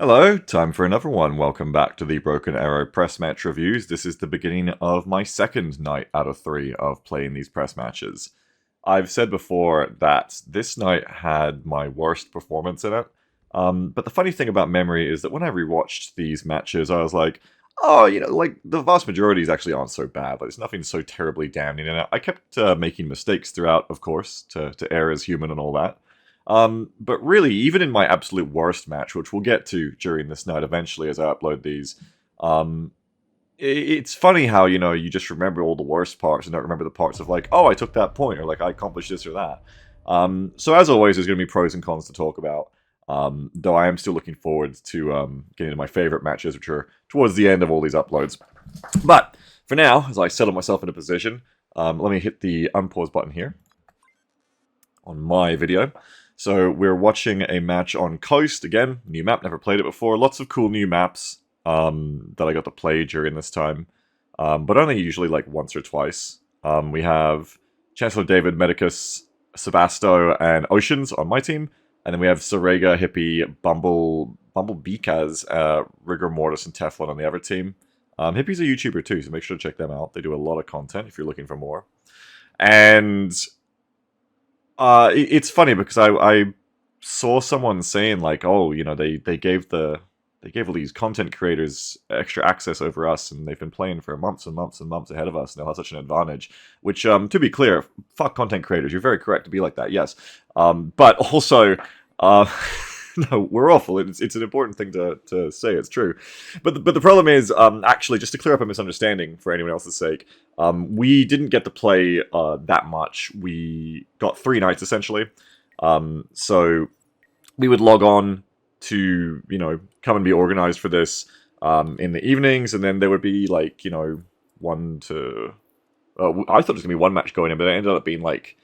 Hello, time for another one. Welcome back to the Broken Arrow press match reviews. This is the beginning of my second night out of 3 of playing these press matches. I've said before that this night had my worst performance in it, but the funny thing about memory is that when I rewatched these matches, I was like, oh, like the vast majorities actually aren't so bad. Like, there's nothing so terribly damning in it. I kept making mistakes throughout, of course, to err as human and all that. But really, even in my absolute worst match, which we'll get to during this night eventually as I upload these, um, it's funny how, you just remember all the worst parts and don't remember the parts of like, oh, I took that point, or like, I accomplished this or that. So as always, there's going to be pros and cons to talk about, though I am still looking forward to getting to my favorite matches, which are towards the end of all these uploads. But for now, as I settle myself in a position, let me hit the unpause button here on my video. So we're watching a match on Coast, again, new map, never played it before. Lots of cool new maps that I got to play during this time, but only usually like once or twice. We have Chancellor David, Medicus, Sebasto, and Oceans on my team, and then we have Sorega, Hippie, Beakaz, Rigor Mortis, and Teflon on the other team. Hippie's a YouTuber too, so make sure to check them out. They do a lot of content if you're looking for more. And it's funny because I saw someone saying like, oh, they gave all these content creators extra access over us, and they've been playing for months and months and months ahead of us, and they'll have such an advantage. Which, to be clear, fuck content creators. You're very correct to be like that, yes. But also, no, we're awful. It's an important thing to say. It's true. But the problem is, actually, just to clear up a misunderstanding for anyone else's sake, we didn't get to play that much. We got 3 nights, essentially. So we would log on to, come and be organized for this in the evenings, and then there would be, like, one to... I thought it was going to be one match going in, but it ended up being, like,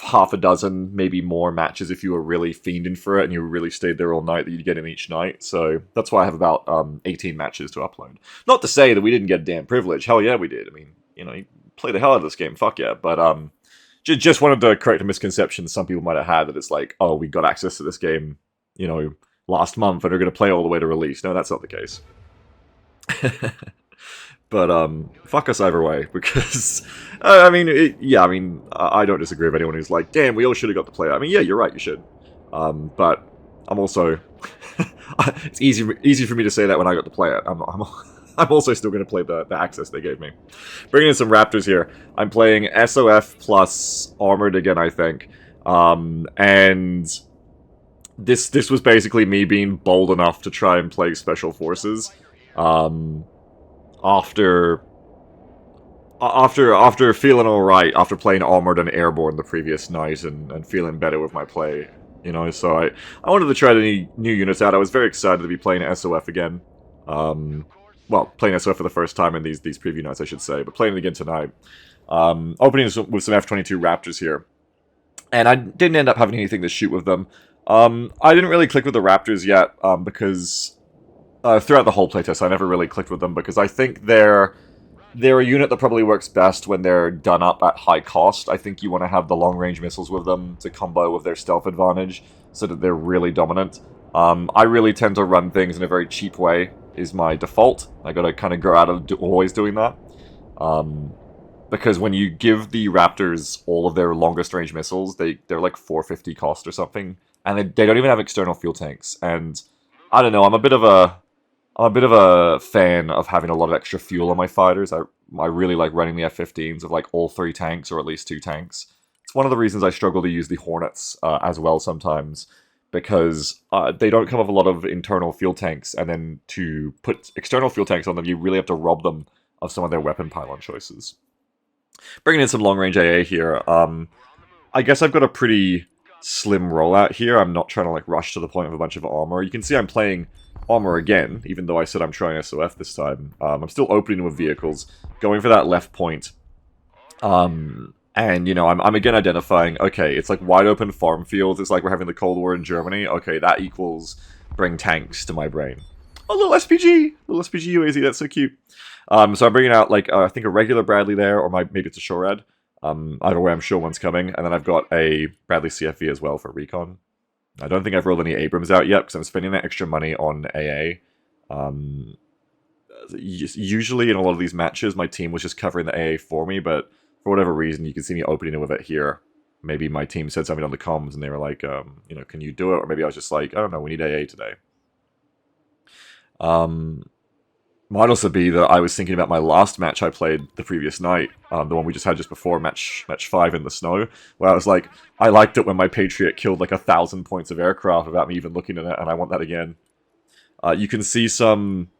half a dozen, maybe more matches if you were really fiending for it and you really stayed there all night that you'd get in each night. So that's why I have about 18 matches to upload. Not to say that we didn't get a damn privilege. Hell yeah, we did. I mean, you play the hell out of this game. Fuck yeah. But just wanted to correct a misconception some people might have had that it's like, oh, we got access to this game, last month and are going to play all the way to release. No, that's not the case. But fuck us either way, because I don't disagree with anyone who's like, damn, we all should have got to play it. I mean, yeah, you're right, you should. But I'm also it's easy for me to say that when I got to play it. I'm also still going to play the access they gave me. Bringing in some Raptors here. I'm playing SOF plus Armored again, I think. And this was basically me being bold enough to try and play Special Forces. After feeling alright, after playing Armored and Airborne the previous night and feeling better with my play, so I wanted to try the new units out. I was very excited to be playing SOF again. Well, playing SOF for the first time in these preview nights, I should say, but playing it again tonight. Opening with some F-22 Raptors here. And I didn't end up having anything to shoot with them. I didn't really click with the Raptors yet, because... throughout the whole playtest, I never really clicked with them because I think they're a unit that probably works best when they're done up at high cost. I think you want to have the long-range missiles with them to combo with their stealth advantage so that they're really dominant. I really tend to run things in a very cheap way, is my default. I gotta kind of grow out of always doing that. Because when you give the Raptors all of their longest range missiles, they're like 450 cost or something, and they don't even have external fuel tanks. And I don't know, I'm a bit of a fan of having a lot of extra fuel on my fighters. I really like running the F-15s with like all 3 tanks or at least 2 tanks. It's one of the reasons I struggle to use the Hornets as well sometimes, because they don't come with a lot of internal fuel tanks, and then to put external fuel tanks on them, you really have to rob them of some of their weapon pylon choices. Bringing in some long-range AA here. I guess I've got a pretty slim rollout here. I'm not trying to like rush to the point of a bunch of armor. You can see I'm playing armor again, even though I said I'm trying SOF this time. I'm still opening with vehicles, going for that left point. And, I'm again identifying, okay, it's like wide open farm fields. It's like we're having the Cold War in Germany. Okay, that equals bring tanks to my brain. Oh, little SPG! Little SPG UAZ, that's so cute. So I'm bringing out, like, I think a regular Bradley there, or maybe it's a Shorad. Either way, I'm sure one's coming. And then I've got a Bradley CFV as well for recon. I don't think I've rolled any Abrams out yet because I'm spending that extra money on AA. Usually in a lot of these matches, my team was just covering the AA for me, but for whatever reason, you can see me opening it with it here. Maybe my team said something on the comms and they were like, you know, can you do it? Or maybe I was just like, I don't know, we need AA today. Might also be that I was thinking about my last match I played the previous night, the one we just had just before, match 5 in the snow, where I was like, I liked it when my Patriot killed like 1,000 points of aircraft without me even looking at it, and I want that again. You can see some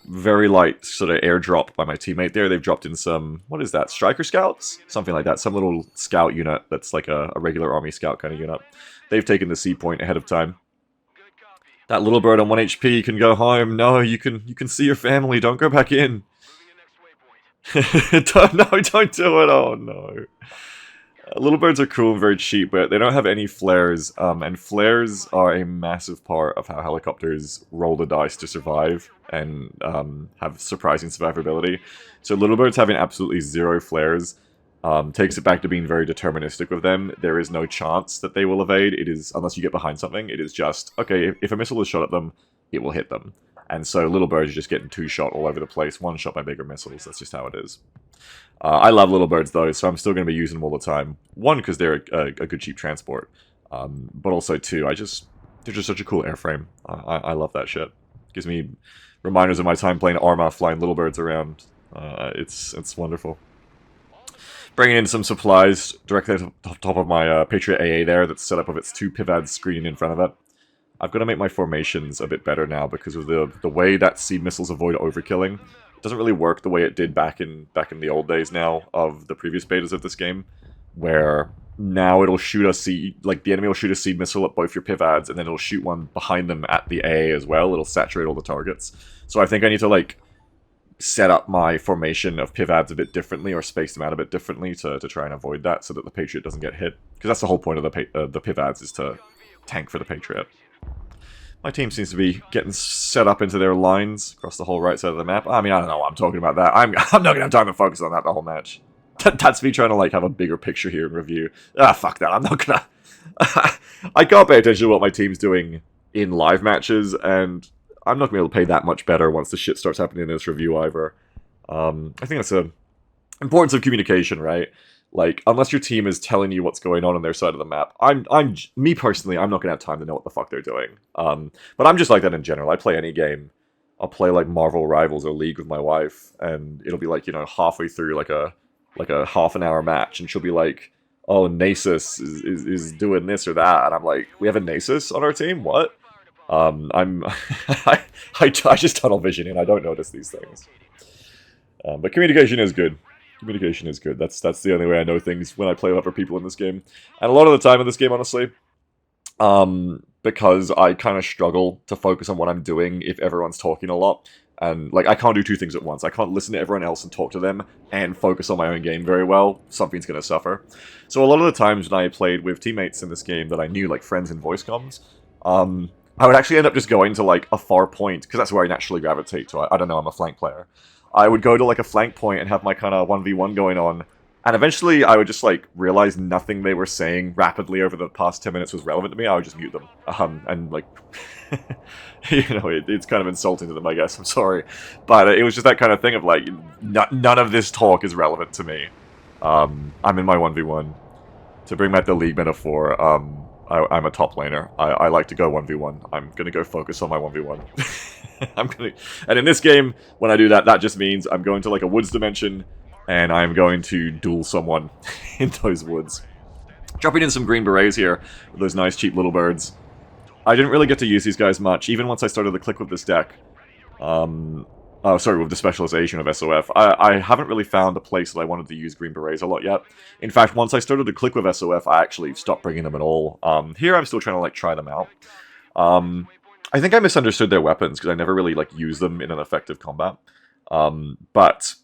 very light sort of airdrop by my teammate there. They've dropped in some, what is that, Striker Scouts? Something like that, some little scout unit that's like a regular army scout kind of unit. They've taken the C point ahead of time. That little bird on 1 HP can go home. No, you can see your family. Don't go back in. Don't do it. Oh, no. Little birds are cool and very cheap, but they don't have any flares. And flares are a massive part of how helicopters roll the dice to survive and have surprising survivability. So little birds having absolutely 0 flares takes it back to being very deterministic with them. There is no chance that they will evade. It is, unless you get behind something, it is just, okay, if a missile is shot at them, it will hit them. And so little birds are just getting 2-shot all over the place, 1 shot by bigger missiles. That's just how it is. I love little birds though, so I'm still going to be using them all the time. 1, because they're a good cheap transport. But also 2, they're just such a cool airframe. I love that shit. Gives me reminders of my time playing Arma, flying little birds around. It's wonderful. Bringing in some supplies directly at the top of my Patriot AA there that's set up with its 2 pivads screening in front of it. I've got to make my formations a bit better now because of the way that seed missiles avoid overkilling. It doesn't really work the way it did back in the old days now of the previous betas of this game, where now it'll shoot a seed, like the enemy will shoot a seed missile at both your pivads and then it'll shoot one behind them at the AA as well. It'll saturate all the targets. So I think I need to like set up my formation of pivads a bit differently or space them out a bit differently to try and avoid that so that the Patriot doesn't get hit. Because that's the whole point of the pivads, is to tank for the Patriot. My team seems to be getting set up into their lines across the whole right side of the map. I mean, I don't know what I'm talking about that. I'm not going to have time to focus on that the whole match. That's me trying to like have a bigger picture here and review. Fuck that. I'm not going to... I can't pay attention to what my team's doing in live matches, and I'm not going to be able to pay that much better once the shit starts happening in this review either. I think that's the importance of communication, right? Like, unless your team is telling you what's going on their side of the map, me personally, I'm not going to have time to know what the fuck they're doing. But I'm just like that in general. I play any game. I'll play, like, Marvel Rivals or League with my wife, and it'll be, like, you know, halfway through, like a half an hour match, and she'll be like, oh, Nasus is doing this or that, and I'm like, we have a Nasus on our team? What? I just tunnel vision and I don't notice these things. But communication is good. Communication is good. That's the only way I know things when I play with other people in this game. And a lot of the time in this game, honestly, because I kind of struggle to focus on what I'm doing if everyone's talking a lot. And, like, I can't do 2 things at once. I can't listen to everyone else and talk to them and focus on my own game very well. Something's going to suffer. So a lot of the times when I played with teammates in this game that I knew, like friends in voice comms, I would actually end up just going to, like, a far point, because that's where I naturally gravitate to. I don't know, I'm a flank player. I would go to, like, a flank point and have my kind of 1v1 going on, and eventually I would just, like, realize nothing they were saying rapidly over the past 10 minutes was relevant to me. I would just mute them. And, like, you know, it's kind of insulting to them, I guess. I'm sorry. But it was just that kind of thing of, like, none of this talk is relevant to me. I'm in my 1v1. To bring back the League metaphor, I'm a top laner. I like to go 1v1. I'm gonna go focus on my 1v1. And in this game, when I do that, that just means I'm going to like a woods dimension, and I'm going to duel someone in those woods. Dropping in some green berets here, with those nice cheap little birds. I didn't really get to use these guys much, even once I started to click with this deck. With the specialization of SOF. I haven't really found a place that I wanted to use green berets a lot yet. In fact, once I started to click with SOF, I actually stopped bringing them at all. Here I'm still trying to, like, try them out. I think I misunderstood their weapons, because I never really, like, used them in an effective combat. But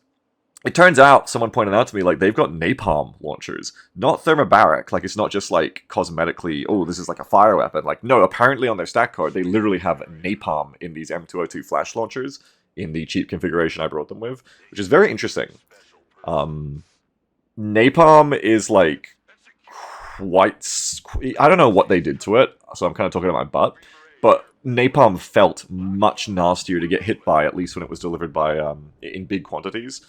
it turns out, someone pointed out to me, like, they've got napalm launchers, not thermobaric. Like, it's not just, like, cosmetically, oh, this is like a fire weapon. Like, no, apparently on their stat card, they literally have napalm in these M202 flash launchers, in the cheap configuration I brought them with, which is very interesting. Napalm is, like, I don't know what they did to it, so I'm kind of talking about my butt. But napalm felt much nastier to get hit by, at least when it was delivered by in big quantities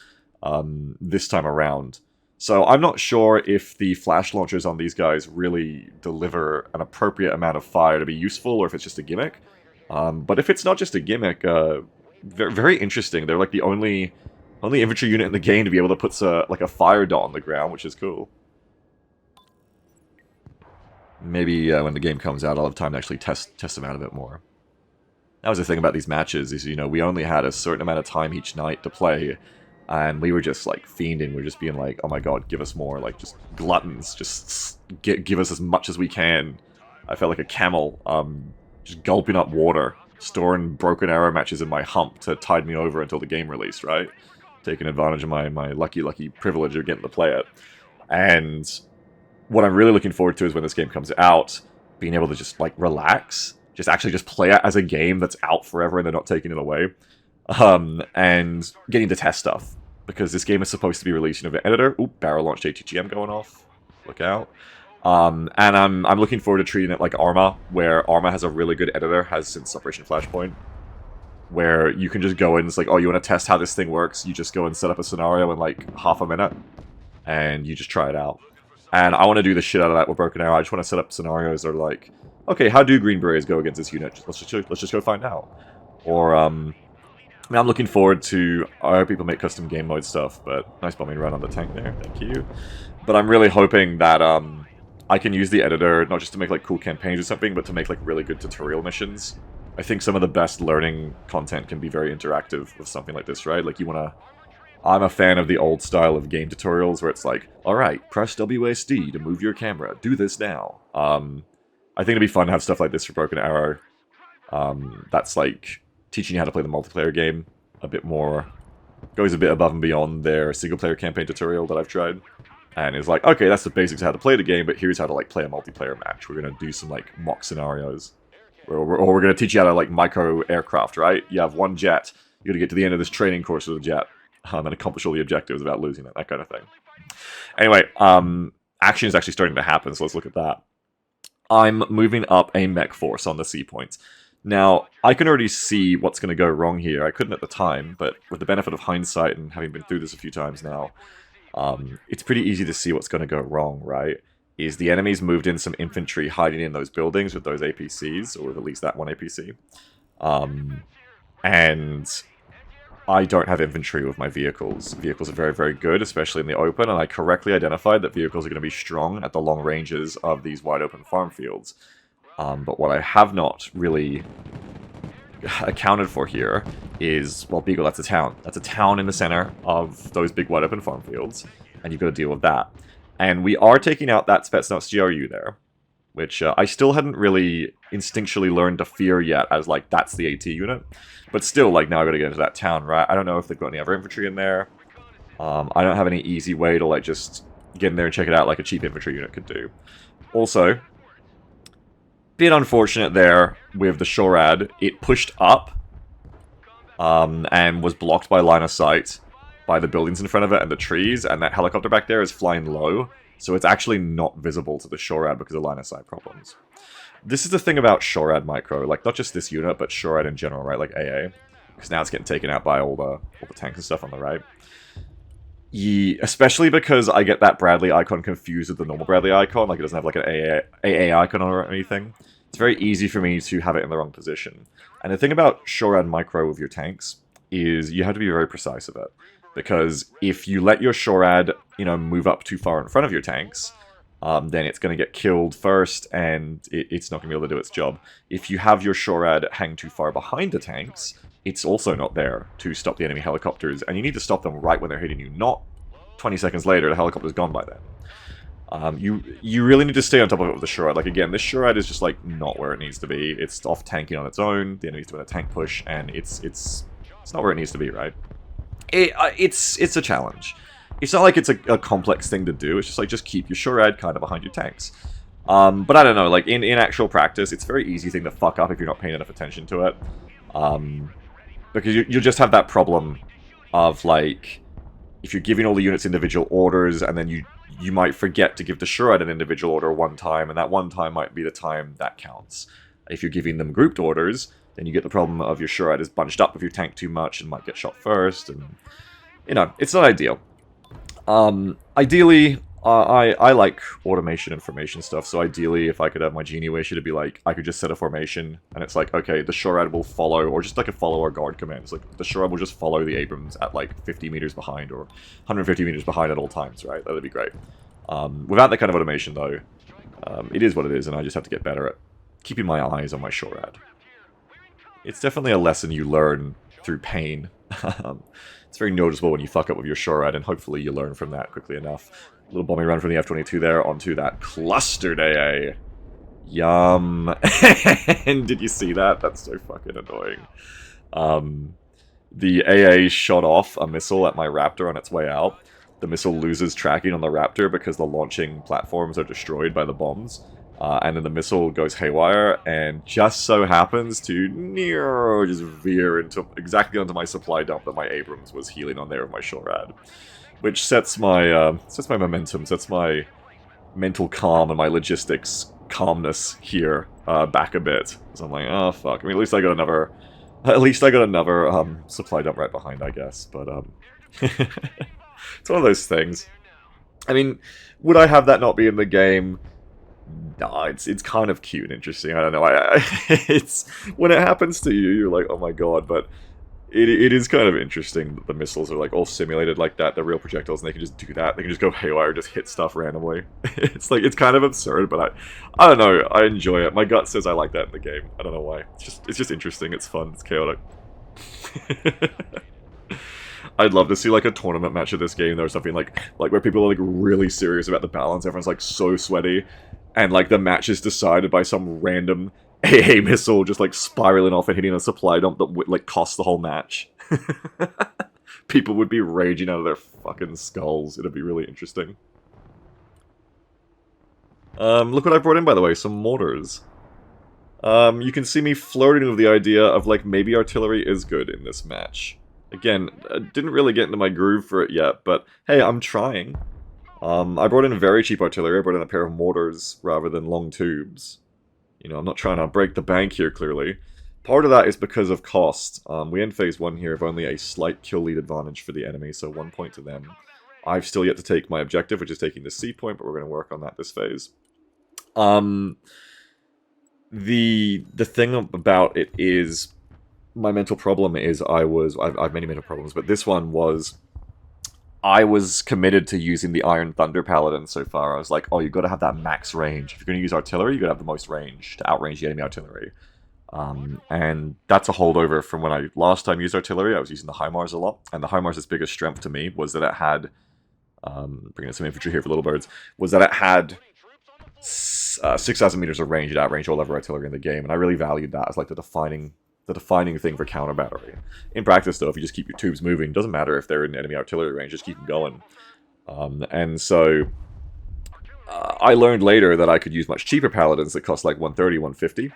this time around. So I'm not sure if the flash launchers on these guys really deliver an appropriate amount of fire to be useful, or if it's just a gimmick. But if it's not just a gimmick, very, very interesting. They're like the only infantry unit in the game to be able to put like a fire dot on the ground, which is cool. Maybe when the game comes out, I'll have time to actually test them out a bit more. That was the thing about these matches, is, you know, we only had a certain amount of time each night to play, and we were just, like, fiending. We were just being like, oh my god, give us more, like, just gluttons, just give us as much as we can. I felt like a camel, just gulping up water, storing broken arrow matches in my hump to tide me over until the game released, right? Taking advantage of my lucky privilege of getting to play it. And what I'm really looking forward to is when this game comes out, being able to just, like, relax, actually just play it as a game that's out forever and they're not taking it away, and getting to test stuff, because this game is supposed to be released in an editor. Oop, barrel launched ATGM going off. Look out. And I'm looking forward to treating it like Arma, where Arma has a really good editor, has since Operation Flashpoint, where you can just go in, it's like, oh, you want to test how this thing works, you just go and set up a scenario in like half a minute, and you just try it out. And I want to do the shit out of that with Broken Arrow. I just want to set up scenarios that are like, okay, how do Green Berets go against this unit? Let's just go find out. Or, I mean, I'm looking forward to, I hope people make custom game mode stuff, but nice bombing run on the tank there, thank you. But I'm really hoping that, I can use the editor, not just to make like cool campaigns or something, but to make like really good tutorial missions. I think some of the best learning content can be very interactive with something like this, right? Like, you want to... I'm a fan of the old style of game tutorials where it's like, alright, press WSD to move your camera, do this now. I think it'd be fun to have stuff like this for Broken Arrow. That's like teaching you how to play the multiplayer game a bit more, goes a bit above and beyond their single-player campaign tutorial that I've tried. And is like, okay, that's the basics of how to play the game, but here's how to like play a multiplayer match. We're going to do some like mock scenarios. Or we're going to teach you how to like micro aircraft, right? You have one jet, you got to get to the end of this training course with a jet. And accomplish all the objectives without losing it, that kind of thing. Anyway, action is actually starting to happen, so let's look at that. I'm moving up a mech force on the C points. Now, I can already see what's going to go wrong here. I couldn't at the time, but with the benefit of hindsight and having been through this a few times now, it's pretty easy to see what's going to go wrong, right? Is the enemy's moved in some infantry hiding in those buildings with those APCs, or with at least that one APC. And I don't have infantry with my vehicles. Vehicles are very, very good, especially in the open, and I correctly identified that vehicles are going to be strong at the long ranges of these wide open farm fields. But what I have not really accounted for here is, well, Beagle, that's a town. That's a town in the center of those big wide open farm fields, and you've got to deal with that. And we are taking out that Spetsnaz GRU there, which I still hadn't really instinctually learned to fear yet, as like, that's the AT unit. But still, like, now I've got to get into that town, right? I don't know if they've got any other infantry in there. I don't have any easy way to, like, just get in there and check it out like a cheap infantry unit could do. Also, bit unfortunate there with the SHORAD. It pushed up and was blocked by line of sight by the buildings in front of it and the trees, and that helicopter back there is flying low, so it's actually not visible to the SHORAD because of line of sight problems. This is the thing about SHORAD micro, like, not just this unit, but SHORAD in general, right, like AA. Because now it's getting taken out by all the tanks and stuff on the right. Especially because I get that Bradley icon confused with the normal Bradley icon, like it doesn't have like an AA icon or anything. It's very easy for me to have it in the wrong position. And the thing about SHORAD micro with your tanks is you have to be very precise of it. Because if you let your SHORAD, you know, move up too far in front of your tanks, then it's going to get killed first, and it's not going to be able to do its job. If you have your SHORAD hang too far behind the tanks, it's also not there to stop the enemy helicopters, and you need to stop them right when they're hitting you, not 20 seconds later, the helicopter's gone by then. You really need to stay on top of it with the SHORAD. Like, again, this SHORAD is just, like, not where it needs to be. It's off tanking on its own, the enemy's doing a tank push, and it's not where it needs to be, right? It's a challenge. It's not like it's a complex thing to do, it's just like, just keep your SHORAD kind of behind your tanks. But I don't know, like, in actual practice, it's a very easy thing to fuck up if you're not paying enough attention to it. Because you'll just have that problem of, like, if you're giving all the units individual orders, and then you might forget to give the Shurad an individual order one time, and that one time might be the time that counts. If you're giving them grouped orders, then you get the problem of your Shurad is bunched up if you tank too much and might get shot first, and, you know, it's not ideal. Ideally, I like automation information stuff, so ideally if I could have my Genie Wish, it'd be like, I could just set a formation, and it's like, okay, the Shurad will follow, or just like a follow or guard command. It's like, the Shurad will just follow the Abrams at like 50 meters behind, or 150 meters behind at all times, right? That'd be great. Without that kind of automation, though, it is what it is, and I just have to get better at keeping my eyes on my Shurad. It's definitely a lesson you learn through pain. It's very noticeable when you fuck up with your Shurad, and hopefully you learn from that quickly enough. A little bombing run from the F-22 there onto that clustered AA. Yum. And did you see that? That's so fucking annoying. The AA shot off a missile at my Raptor on its way out. The missile loses tracking on the Raptor because the launching platforms are destroyed by the bombs. And then the missile goes haywire, and just so happens to just veer into exactly onto my supply dump that my Abrams was healing on there with my Shurad, which sets my momentum, sets my mental calm and my logistics calmness here back a bit. So I'm like, oh fuck. I mean, at least I got another supply dump right behind, I guess. But it's one of those things. I mean, would I have that not be in the game? No, it's kind of cute and interesting. I don't know. It's when it happens to you, you're like, oh my god. But it is kind of interesting that the missiles are like all simulated like that. They're real projectiles, and they can just do that. They can just go haywire, just hit stuff randomly. It's like, it's kind of absurd, but I don't know. I enjoy it. My gut says I like that in the game. I don't know why. It's just interesting. It's fun. It's chaotic. I'd love to see like a tournament match of this game or something like where people are like really serious about the balance. Everyone's like so sweaty, and like the match is decided by some random AA missile just like spiraling off and hitting a supply dump that would like cost the whole match. People would be raging out of their fucking skulls. It'd be really interesting. Look what I brought in, by the way, some mortars. You can see me flirting with the idea of like maybe artillery is good in this match. Again, I didn't really get into my groove for it yet, but hey, I'm trying. I brought in very cheap artillery. I brought in a pair of mortars rather than long tubes. You know, I'm not trying to break the bank here, clearly. Part of that is because of cost. We end phase 1 here with only a slight kill lead advantage for the enemy, so 1 point to them. I've still yet to take my objective, which is taking the C point, but we're going to work on that this phase. The thing about it is, my mental problem is I have many mental problems, but this one was, I was committed to using the Iron Thunder Paladin so far. I was like, oh, you've got to have that max range. If you're going to use artillery, you've got to have the most range to outrange the enemy artillery. And that's a holdover from when I last time used artillery. I was using the HIMARS a lot, and the HIMARS' biggest strength to me was that it had, bringing in some infantry here for Little Birds, was that it had 6,000 meters of range. It outranged all other artillery in the game, and I really valued that as like the defining thing for counter battery. In practice, though, if you just keep your tubes moving, doesn't matter if they're in enemy artillery range, just keep them going. And so I learned later that I could use much cheaper paladins that cost like 130, 150,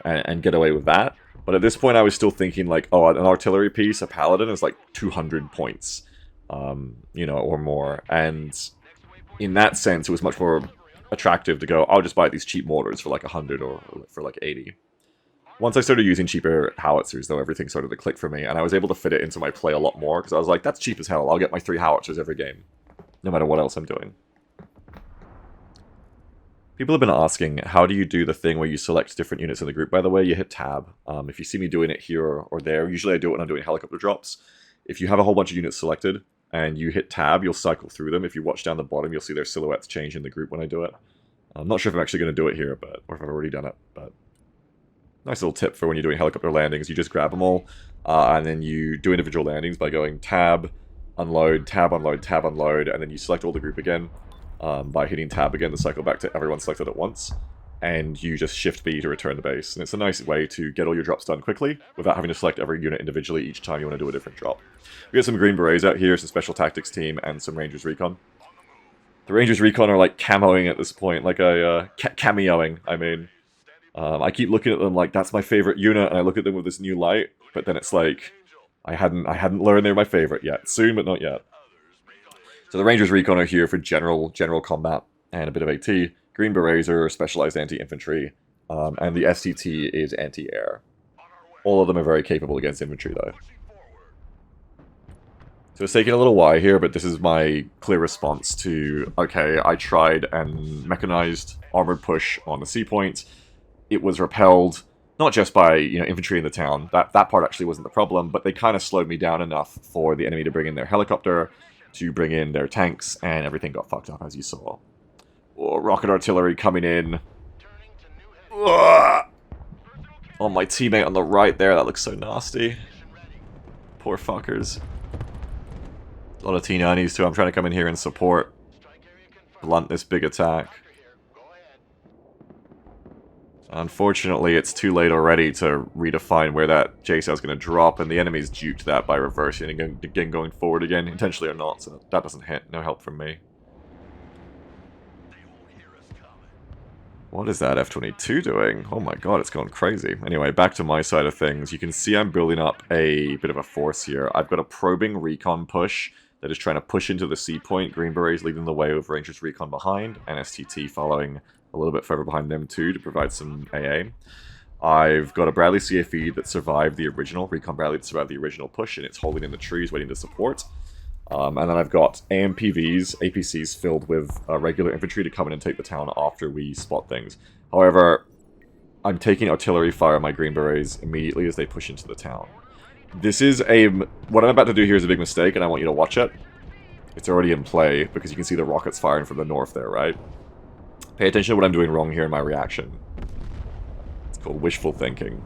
and get away with that. But at this point, I was still thinking like, oh, an artillery piece, a paladin is like 200 points, you know, or more. And in that sense, it was much more attractive to go, I'll just buy these cheap mortars for like 100 or for like 80. Once I started using cheaper howitzers, though, everything started to click for me, and I was able to fit it into my play a lot more, because I was like, that's cheap as hell, I'll get my 3 howitzers every game, no matter what else I'm doing. People have been asking, how do you do the thing where you select different units in the group? By the way, you hit tab. If you see me doing it here or there, usually I do it when I'm doing helicopter drops. If you have a whole bunch of units selected, and you hit tab, you'll cycle through them. If you watch down the bottom, you'll see their silhouettes change in the group when I do it. I'm not sure if I'm actually going to do it here, or if I've already done it, but nice little tip for when you're doing helicopter landings. You just grab them all, and then you do individual landings by going tab, unload, tab, unload, tab, unload, and then you select all the group again by hitting tab again to cycle back to everyone selected at once, and you just shift B to return to base. And it's a nice way to get all your drops done quickly without having to select every unit individually each time you want to do a different drop. We got some Green Berets out here, some Special Tactics team, and some Rangers Recon. The Rangers Recon are like camoing at this point, like cameoing, I mean. I keep looking at them like, that's my favorite unit, and I look at them with this new light, but then it's like, I hadn't learned they're my favorite yet. Soon, but not yet. So the Rangers Recon are here for general combat and a bit of AT. Green Berets are specialized anti-infantry, and the STT is anti-air. All of them are very capable against infantry, though. So it's taking a little while here, but this is my clear response to, okay, I tried and mechanized armored push on the C point. It was repelled, not just by, infantry in the town. That part actually wasn't the problem, but they kind of slowed me down enough for the enemy to bring in their helicopter, to bring in their tanks, and everything got fucked up, as you saw. Oh, rocket artillery coming in. Ugh! On my teammate on the right there, that looks so nasty. Poor fuckers. A lot of T-90s too. I'm trying to come in here and support. Blunt this big attack. Unfortunately, it's too late already to redefine where that JSOW is going to drop, and the enemy's duped that by reversing and again going forward again, intentionally or not, so that doesn't hit. No help from me. What is that F-22 doing? Oh my god, it's gone crazy. Anyway, back to my side of things. You can see I'm building up a bit of a force here. I've got a probing recon push that is trying to push into the C point. Green Berets leading the way with Rangers Recon behind, and STT following a little bit further behind them too to provide some AA. I've got a Bradley CFE that survived the original, Recon Bradley that survived the original push, and it's holding in the trees waiting to support. And then I've got AMPVs, APCs filled with regular infantry to come in and take the town after we spot things. However, I'm taking artillery fire on my Green Berets immediately as they push into the town. This is what I'm about to do here is a big mistake, and I want you to watch it. It's already in play, because you can see the rockets firing from the north there, right? Pay attention to what I'm doing wrong here in my reaction. It's called wishful thinking.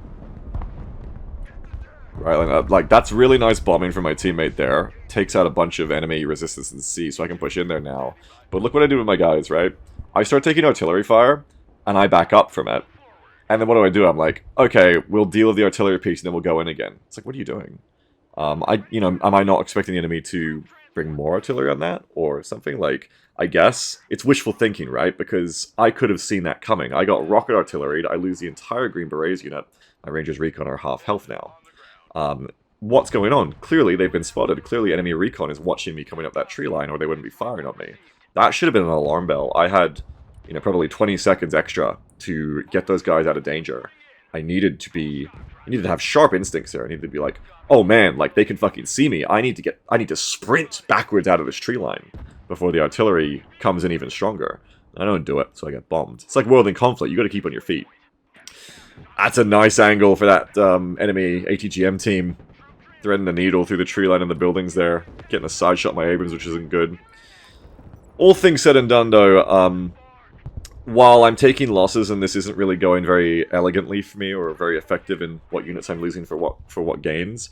Right, like that's really nice bombing from my teammate there. Takes out a bunch of enemy resistance in C, so I can push in there now. But look what I do with my guys, right? I start taking artillery fire, and I back up from it. And then what do? I'm like, okay, we'll deal with the artillery piece, and then we'll go in again. It's like, what are you doing? Am I not expecting the enemy to bring more artillery on that? Or something? Like, I guess. It's wishful thinking, right? Because I could have seen that coming. I got rocket artillery, I lose the entire Green Berets unit. My Rangers Recon are half health now. What's going on? Clearly, they've been spotted. Clearly, enemy recon is watching me coming up that tree line, or they wouldn't be firing on me. That should have been an alarm bell. I had, probably 20 seconds extra to get those guys out of danger. I needed to have sharp instincts there. I needed to be like, oh man, like they can fucking see me. I need to sprint backwards out of this tree line before the artillery comes in even stronger. I don't do it, so I get bombed. It's like World in Conflict. You got to keep on your feet. That's a nice angle for that enemy ATGM team. Threading the needle through the tree line in the buildings there. Getting a side shot my Abrams, which isn't good. All things said and done, though, while I'm taking losses and this isn't really going very elegantly for me or very effective in what units I'm losing for what gains,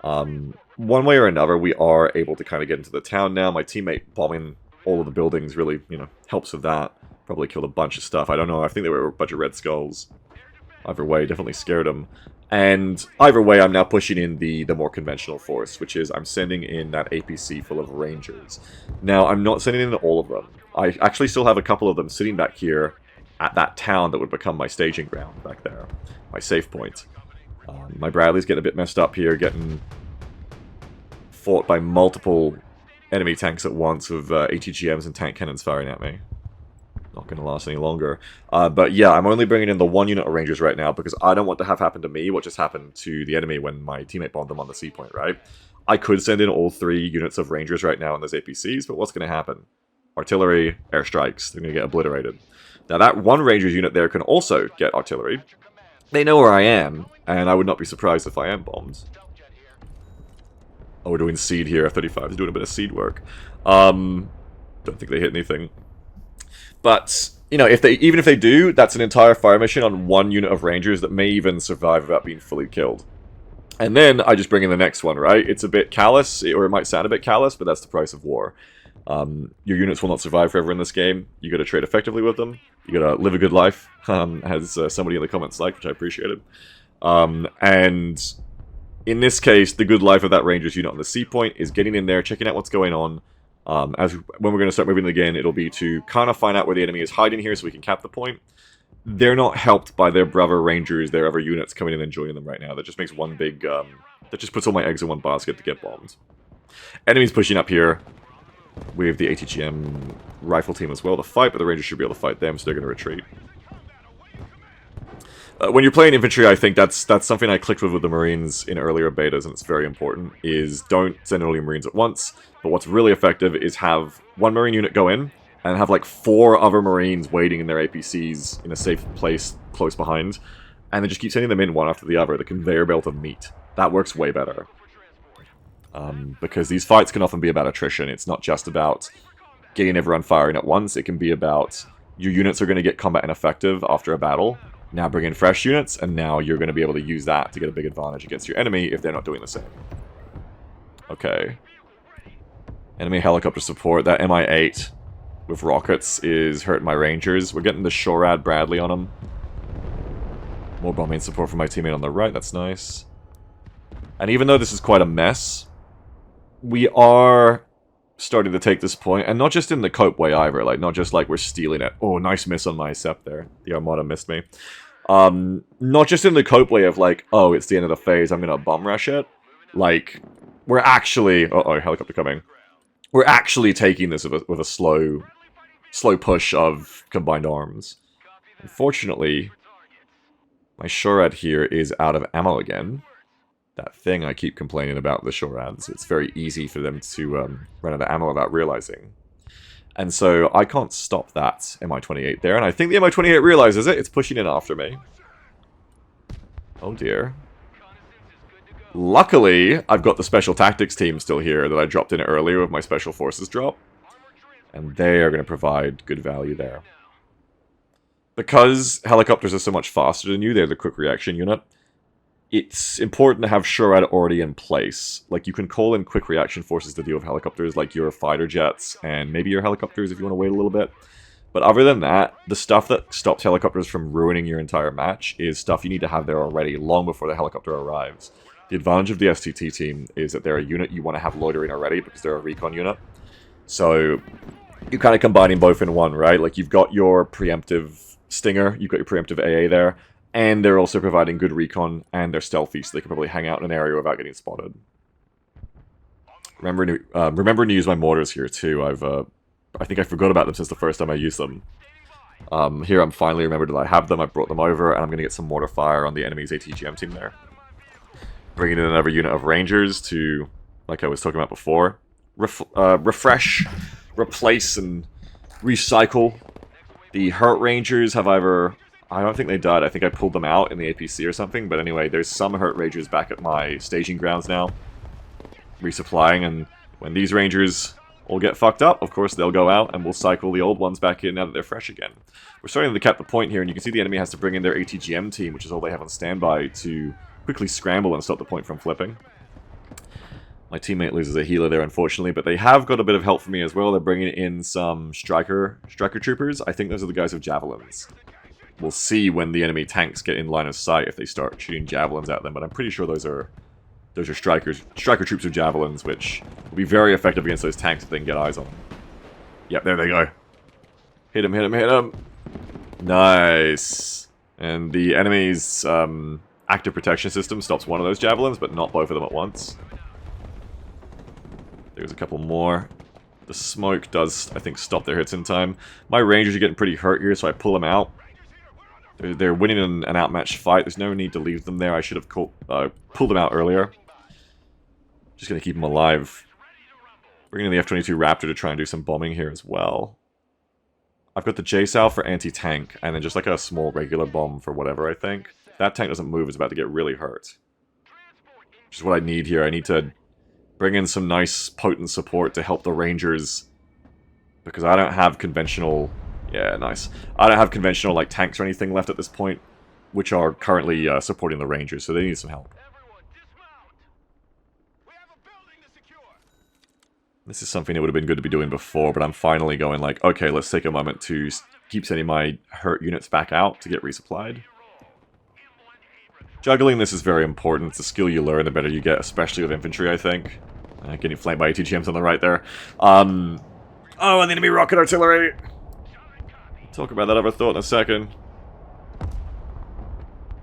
one way or another, we are able to kind of get into the town now. My teammate bombing all of the buildings really, helps with that. Probably killed a bunch of stuff. I don't know. I think they were a bunch of Red Skulls. Either way, definitely scared them. And either way, I'm now pushing in the more conventional force, which is I'm sending in that APC full of Rangers. Now, I'm not sending in all of them. I actually still have a couple of them sitting back here at that town that would become my staging ground back there. My safe point. My Bradley's getting a bit messed up here, getting fought by multiple enemy tanks at once with ATGMs and tank cannons firing at me. Not going to last any longer. But yeah, I'm only bringing in the one unit of Rangers right now because I don't want to have happen to me what just happened to the enemy when my teammate bombed them on the C point, right? I could send in all 3 units of Rangers right now in those APCs, but what's going to happen? Artillery, airstrikes, they're going to get obliterated. Now that one Rangers unit there can also get artillery. They know where I am, and I would not be surprised if I am bombed. Oh, we're doing seed here. F-35 is doing a bit of seed work. Don't think they hit anything. But, even if they do, that's an entire fire mission on one unit of Rangers that may even survive without being fully killed. And then I just bring in the next one, right? It's a bit callous, or it might sound a bit callous, but that's the price of war. Your units will not survive forever in this game. You got to trade effectively with them. You got to live a good life, as somebody in the comments liked, which I appreciated. And in this case, the good life of that Rangers unit on the C point is getting in there, checking out what's going on. When we're going to start moving again, it'll be to kind of find out where the enemy is hiding here so we can cap the point. They're not helped by their brother Rangers, their other units coming in and joining them right now. That just makes one big, that just puts all my eggs in one basket to get bombed. Enemies pushing up here. We have the ATGM rifle team as well to fight, but the Rangers should be able to fight them, so they're going to retreat. When you're playing infantry, I think that's something I clicked with the Marines in earlier betas, and it's very important, is don't send all your Marines at once, but what's really effective is have one Marine unit go in, and have like 4 other Marines waiting in their APCs in a safe place close behind, and then just keep sending them in one after the other, the conveyor belt of meat. That works way better. Because these fights can often be about attrition. It's not just about getting everyone firing at once. It can be about your units are going to get combat ineffective after a battle. Now bring in fresh units, and now you're going to be able to use that to get a big advantage against your enemy if they're not doing the same. Okay. Enemy helicopter support. That MI-8 with rockets is hurting my Rangers. We're getting the Shorad Bradley on them. More bombing support from my teammate on the right. That's nice. And even though this is quite a mess, we are starting to take this point, and not just in the cope way either, like, not just like we're stealing it. Oh, nice miss on my Sept there. The Armada missed me. Not just in the cope way of like, oh, it's the end of the phase, I'm gonna bomb rush it. Like, we're actually... Uh-oh, helicopter coming. We're actually taking this with a slow push of combined arms. Unfortunately, my Shorad here is out of ammo again. That thing I keep complaining about, the Shorads. It's very easy for them to run out of ammo without realizing. And so I can't stop that Mi-28 there, and I think the Mi-28 realizes it. It's pushing in after me. Oh dear. Luckily, I've got the Special Tactics team still here that I dropped in earlier with my Special Forces drop. And they are going to provide good value there. Because helicopters are so much faster than you, they're the quick reaction unit. It's important to have Shorad already in place. Like, you can call in quick reaction forces to deal with helicopters, like your fighter jets, and maybe your helicopters if you want to wait a little bit. But other than that, the stuff that stops helicopters from ruining your entire match is stuff you need to have there already, long before the helicopter arrives. The advantage of the STT team is that they're a unit you want to have loitering already, because they're a recon unit. So, you're kind of combining both in one, right? Like, you've got your preemptive Stinger, you've got your preemptive AA there, and they're also providing good recon, and they're stealthy, so they can probably hang out in an area without getting spotted. Remembering to use my mortars here, too. I think I forgot about them since the first time I used them. Here I'm finally remembered that I have them, I brought them over, and I'm going to get some mortar fire on the enemy's ATGM team there. Bringing in another unit of Rangers to, like I was talking about before, refresh, replace, and recycle. The hurt Rangers have either... I don't think they died. I think I pulled them out in the APC or something. But anyway, there's some hurt Rangers back at my staging grounds now. Resupplying, and when these Rangers all get fucked up, of course they'll go out and we'll cycle the old ones back in now that they're fresh again. We're starting to cap the point here, and you can see the enemy has to bring in their ATGM team, which is all they have on standby, to quickly scramble and stop the point from flipping. My teammate loses a healer there, unfortunately, but they have got a bit of help for me as well. They're bringing in some striker troopers. I think those are the guys with javelins. We'll see when the enemy tanks get in line of sight if they start shooting javelins at them, but I'm pretty sure those are striker troops with javelins, which will be very effective against those tanks if they can get eyes on them. Yep, there they go. Hit him, hit him, hit him. Nice. And the enemy's active protection system stops one of those javelins, but not both of them at once. There's a couple more. The smoke does, I think, stop their hits in time. My Rangers are getting pretty hurt here, so I pull them out. They're winning an outmatched fight. There's no need to leave them there. I should have pulled them out earlier. Just going to keep them alive. Bringing in the F-22 Raptor to try and do some bombing here as well. I've got the JSOW for anti-tank, and then just like a small regular bomb for whatever, I think. If that tank doesn't move, it's about to get really hurt. Which is what I need here. I need to bring in some nice, potent support to help the Rangers. Because I don't have conventional... Yeah, nice. I don't have conventional, like, tanks or anything left at this point, which are currently supporting the Rangers, so they need some help. This is something that would have been good to be doing before, but I'm finally going like, okay, let's take a moment to keep sending my hurt units back out to get resupplied. Juggling this is very important. It's a skill you learn, the better you get, especially with infantry, I think. Getting flanked by ATGMs on the right there. Oh, and the enemy rocket artillery! Talk about that other thought in a second.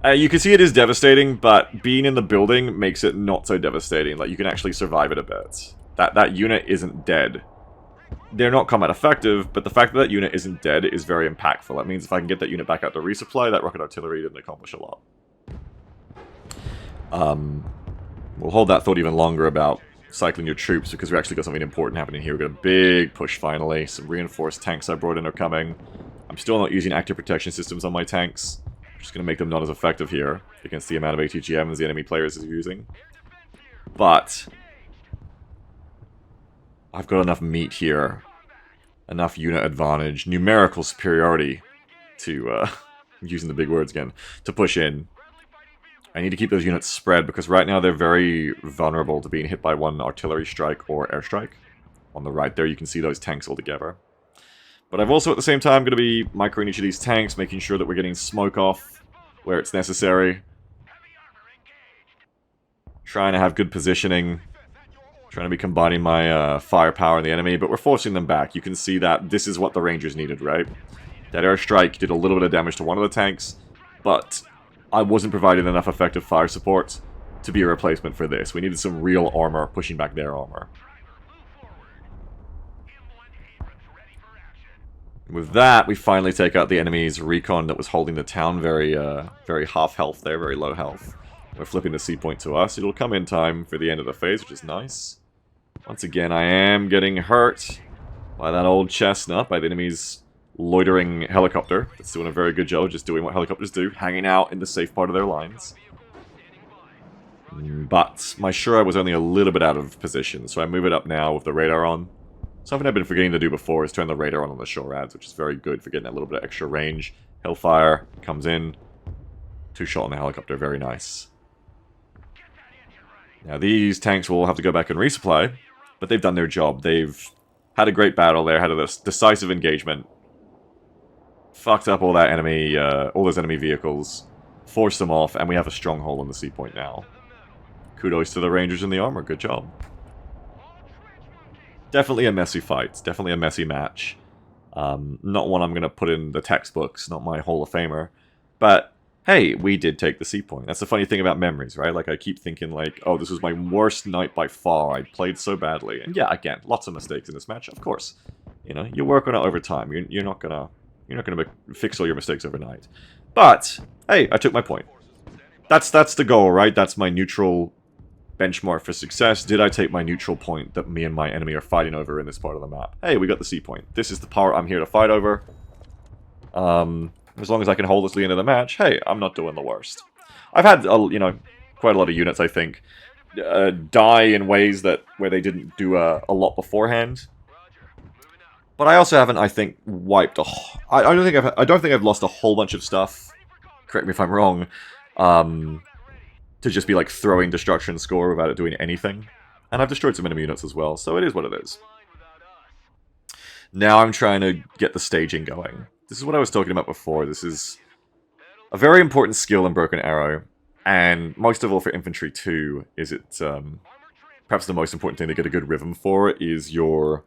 You can see it is devastating, but being in the building makes it not so devastating. Like, you can actually survive it a bit. That unit isn't dead. they're not combat effective, but the fact that that unit isn't dead is very impactful. That means if I can get that unit back out to resupply, that rocket artillery didn't accomplish a lot. We'll hold that thought even longer about cycling your troops, because we actually got something important happening here. We've got a big push finally. Some reinforced tanks I brought in are coming. I'm still not using active protection systems on my tanks. I'm just going to make them not as effective here against the amount of ATGMs the enemy players is using. But I've got enough meat here, enough unit advantage, numerical superiority to, I'm using the big words again, to push in. I need to keep those units spread, because right now they're very vulnerable to being hit by one artillery strike or airstrike. On the right there, you can see those tanks all together. But I've also, at the same time, going to be microing each of these tanks, making sure that we're getting smoke off where it's necessary. Trying to have good positioning. Trying to be combining my firepower in the enemy, but we're forcing them back. You can see that this is what the Rangers needed, right? That airstrike did a little bit of damage to one of the tanks, but I wasn't providing enough effective fire support to be a replacement for this. We needed some real armor pushing back their armor. With that, we finally take out the enemy's recon that was holding the town very half health there, very low health. We're flipping the C point to us. It'll come in time for the end of the phase, which is nice. Once again, I am getting hurt by that old chestnut, by the enemy's loitering helicopter. That's doing a very good job, just doing what helicopters do, hanging out in the safe part of their lines. But my Shura was only a little bit out of position, so I move it up now with the radar on. Something I've been forgetting to do before is turn the radar on the SHORADs, which is very good for getting that little bit of extra range. Hellfire comes in. 2-shot on the helicopter, very nice. Now these tanks will have to go back and resupply, but they've done their job. They've had a great battle there, had a decisive engagement. Fucked up all that enemy, all those enemy vehicles. Forced them off, and we have a stronghold on the C point now. Kudos to the Rangers in the armor, good job. Definitely a messy fight, definitely a messy match. Not one I'm going to put in the textbooks, not my Hall of Famer. But, hey, we did take the C point. That's the funny thing about memories, right? Like, I keep thinking, like, oh, this was my worst night by far. I played so badly. And yeah, again, lots of mistakes in this match, of course. You know, you work on it over time. You're not gonna fix all your mistakes overnight. But, hey, I took my point. That's the goal, right? That's my neutral benchmark for success. Did I take my neutral point that me and my enemy are fighting over in this part of the map? Hey, we got the C point. This is the part I'm here to fight over. As long as I can hold this to the end of the match, hey, I'm not doing the worst. I've had, you know, quite a lot of units, I think, die in ways where they didn't do a lot beforehand. But I also haven't, I think, wiped a... I don't think I've lost a whole bunch of stuff. Correct me if I'm wrong. To just be like throwing destruction score without it doing anything. And I've destroyed some enemy units as well, so it is what it is. Now I'm trying to get the staging going. This is what I was talking about before. This is a very important skill in Broken Arrow, and most of all for infantry too, is it perhaps the most important thing to get a good rhythm for is your